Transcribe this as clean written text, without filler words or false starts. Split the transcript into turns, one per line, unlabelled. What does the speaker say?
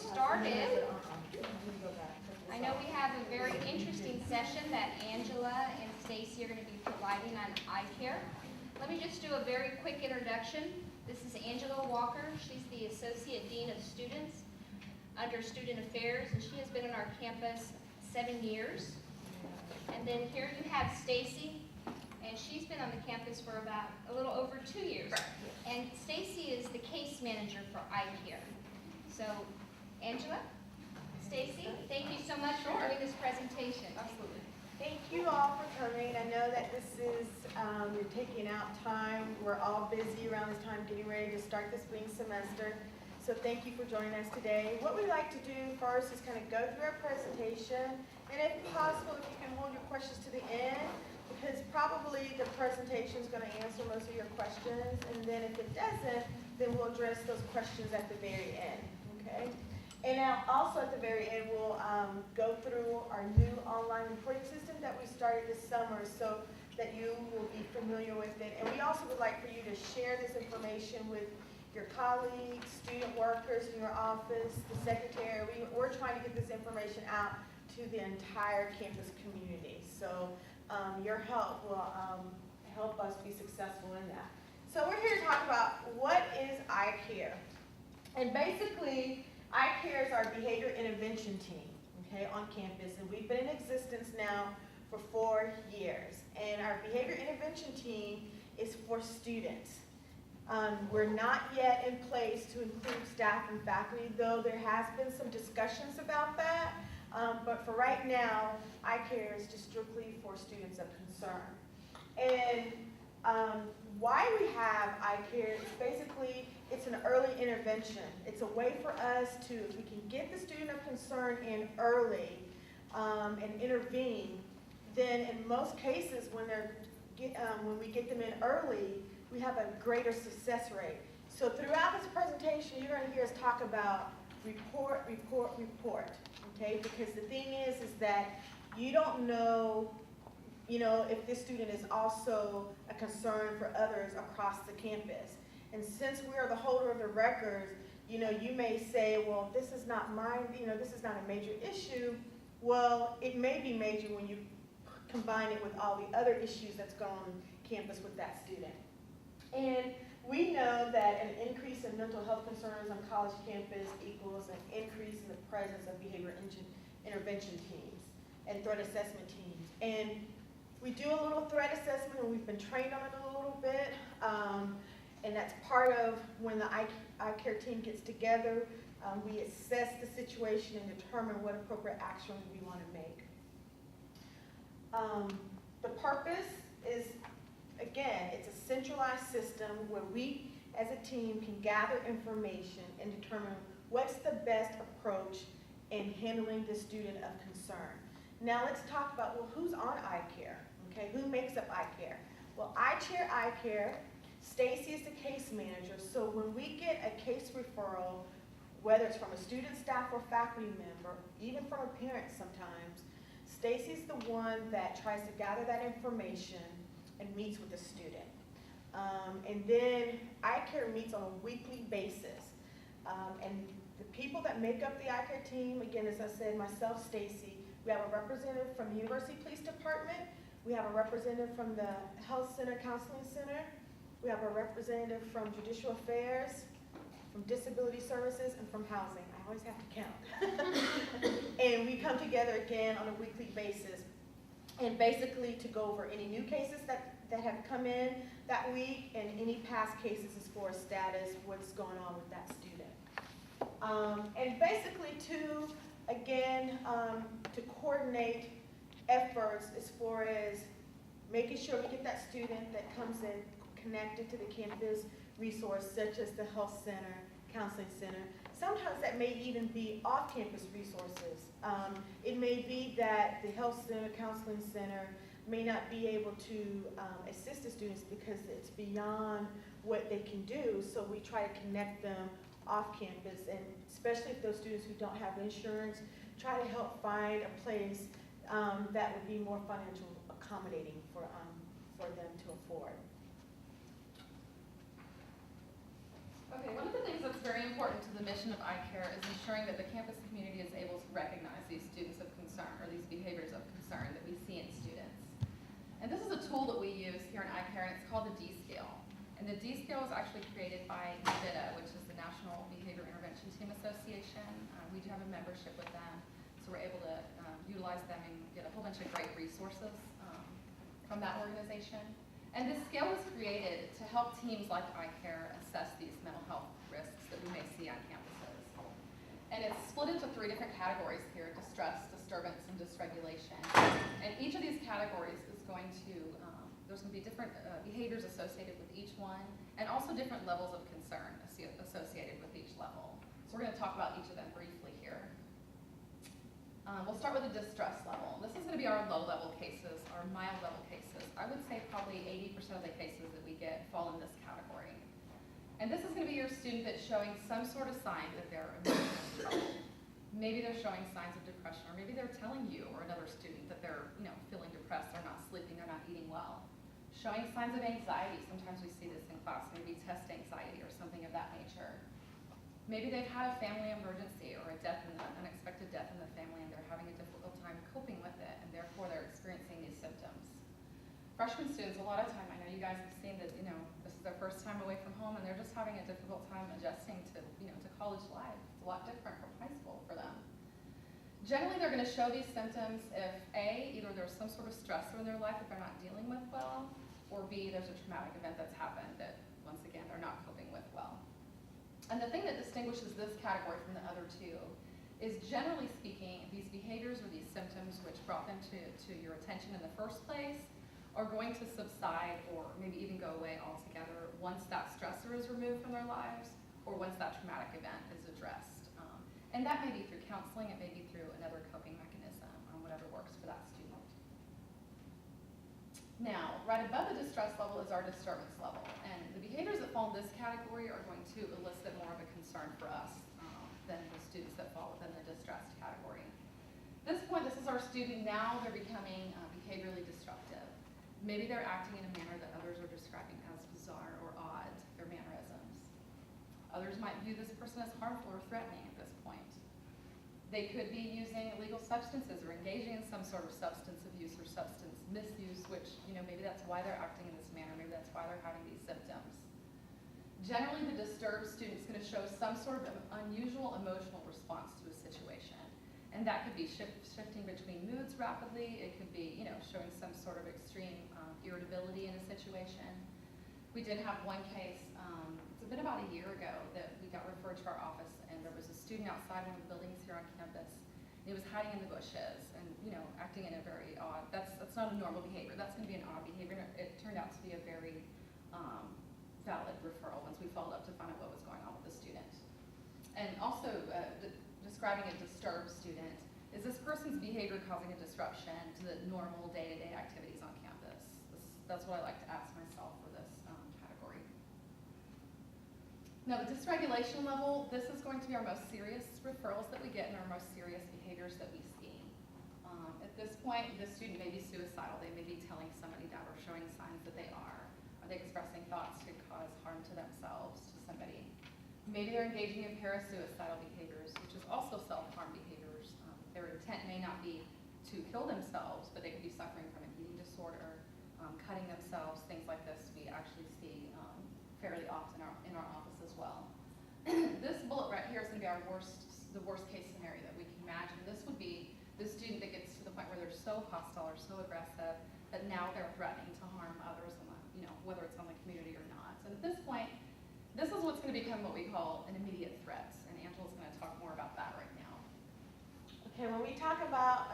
started. I know we have a very interesting session that Angela and Stacy are going to be providing on iCare. Let me just do a very quick introduction. This is Angela Walker. She's the Associate Dean of Students under Student Affairs, and she has been on our campus 7 years. And then here you have Stacy, and she's been on the campus for about a little over 2 years. And Stacy is the case manager for iCare. So, Angela, Stacy, thank you so much for doing this presentation.
Absolutely.
Thank you all for coming. I know that this is, you're taking out time. We're all busy around this time getting ready to start the spring semester. So thank you for joining us today. What we like to do first is kind of go through our presentation, and if possible, if you can hold your questions to the end, because probably the presentation is going to answer most of your questions, and then if it doesn't, then we'll address those questions at the very end, okay? And now also at the very end, we'll go through our new online reporting system that we started this summer so that you will be familiar with it. And we also would like for you to share this information with your colleagues, student workers in your office, the secretary. We're trying to get this information out to the entire campus community. So your help will help us be successful in that. So we're here to talk about what is iCare. And basically, iCare is our behavior intervention team, okay, on campus. And we've been in existence now for 4 years. And our behavior intervention team is for students. We're not yet in place to include staff and faculty, though there has been some discussions about that. But for right now, iCare is just strictly for students of concern. And why we have iCare is basically, it's an early intervention. It's a way for us to, if we can get the student of concern in early and intervene, then in most cases when we get them in early, we have a greater success rate. So throughout this presentation, you're going to hear us talk about report, report, report, okay? Because the thing is that you don't know, if this student is also a concern for others across the campus. And since we are the holder of the records, you may say, well, this is not mine, this is not a major issue. Well, it may be major when you combine it with all the other issues that's going on campus with that student. And we know that an increase in mental health concerns on college campus equals an increase in the presence of behavior intervention teams and threat assessment teams. And we do a little threat assessment, and we've been trained on it a little bit. And that's part of when the iCare team gets together. We assess the situation and determine what appropriate action we want to make. The purpose is, again, it's a centralized system where we as a team can gather information and determine what's the best approach in handling the student of concern. Now let's talk about, well, who's on iCare? Okay, who makes up iCare? Well, I chair iCare. Stacy is the case manager. So when we get a case referral, whether it's from a student, staff, or faculty member, even from a parent sometimes, Stacy's the one that tries to gather that information and meets with the student. And then iCare meets on a weekly basis. And the people that make up the iCare team, again, as I said, myself, Stacy, we have a representative from the University Police Department, we have a representative from the Health Center Counseling Center, we have a representative from Judicial Affairs, from Disability Services, and from Housing. I always have to count. And we come together again on a weekly basis, and basically to go over any new cases that have come in that week, and any past cases as far as status, what's going on with that student. And basically to coordinate efforts as far as making sure we get that student that comes in connected to the campus resource, such as the health center, counseling center. Sometimes that may even be off-campus resources. It may be that the health center, counseling center may not be able to assist the students because it's beyond what they can do, so we try to connect them off campus, and especially if those students who don't have insurance, try to help find a place that would be more financially accommodating for them to afford.
Okay, one of the things that's very important to the the mission of iCare is ensuring that the campus community is able to recognize these students of concern or these behaviors of concern that we see in students. And this is a tool that we use here in iCare, and it's called the D-Scale. And the D-Scale was actually created by NVIDIA, which is the National Behavior Intervention Team Association. We do have a membership with them, so we're able to utilize them and get a whole bunch of great resources from that organization. And this scale was created to help teams like iCare assess these mental health risks that we may see on campuses. And it's split into 3 different categories here: distress, disturbance, and dysregulation. And each of these categories is going to, there's going to be different behaviors associated with each one, and also different levels of concern associated with each level. So we're going to talk about each of them briefly here. We'll start with the distress level. This is going to be our low-level cases, our mild-level cases. I would say probably 80% of the cases that we get fall in this category. And this is going to be your student that's showing some sort of sign that they're emotionally troubled. Maybe they're showing signs of depression, or maybe they're telling you or another student that they're, feeling depressed, they're not sleeping, they're not eating well. Showing signs of anxiety. Sometimes we see this in class, maybe test anxiety or something of that nature. Maybe they've had a family emergency or an unexpected death in the family, and they're having a difficult time coping with it, and therefore they're experiencing these symptoms. Freshman students, a lot of time, I know you guys have seen that, this is their first time away from home, and they're just having a difficult time adjusting to, to college life. It's a lot different from high school for them. Generally, they're going to show these symptoms if A, either there's some sort of stressor in their life that they're not dealing with well, or B, there's a traumatic event that's happened that, once again, they're not coping with well. And the thing that distinguishes this category from the other 2 is, generally speaking, these behaviors or these symptoms which brought them to your attention in the first place are going to subside or maybe even go away altogether once that stressor is removed from their lives or once that traumatic event is addressed. And that may be through counseling, it may be through another coping mechanism, whatever works for that student. Now, right above the distress level is our disturbance level. And the behaviors that fall in this category are going to elicit more of a concern for us than the students that fall within the distressed category. At this point, this is our student. Now they're becoming behaviorally disruptive. Maybe they're acting in a manner that others are describing as bizarre or odd, their mannerisms. Others might view this person as harmful or threatening at this point. They could be using illegal substances or engaging in some sort of substance abuse or substance misuse, which, maybe that's why they're acting in this manner. Maybe that's why they're having these symptoms. Generally, the disturbed student is going to show some sort of unusual emotional response to a situation. And that could be shifting between moods rapidly. It could be, showing some sort of extreme irritability in a situation. We did have one case, it's been about a year ago, that we got referred to our office, and there was a student outside one of the buildings here on campus. And he was hiding in the bushes and, acting in a very odd, that's not a normal behavior. That's going to be an odd behavior. It turned out to be a very valid referral once we followed up to find out what was going on with the student. And also, describing a disturbed student, is this person's behavior causing a disruption to the normal day-to-day activities on campus? That's what I like to ask myself for this category. Now, the dysregulation level, this is going to be our most serious referrals that we get and our most serious behaviors that we see. At this point, the student may be suicidal. They may be telling somebody that or showing signs that they are. Are they expressing thoughts to cause harm to themselves, to somebody? Maybe they're engaging in parasuicidal behaviors, which is also self-harm behaviors. Their intent may not be to kill themselves, but they could be suffering from an eating disorder, cutting themselves, things like this we actually see fairly often in our office as well. This bullet right here is going to be the worst case scenario that we can imagine. This would be the student that gets to the point where they're so hostile or so aggressive that now they're threatening to harm others, whether it's on the community or not. And at this point, this is what's going to become what we call an immediate threat, and Angela's going to talk more about that right now.
Okay, when we talk about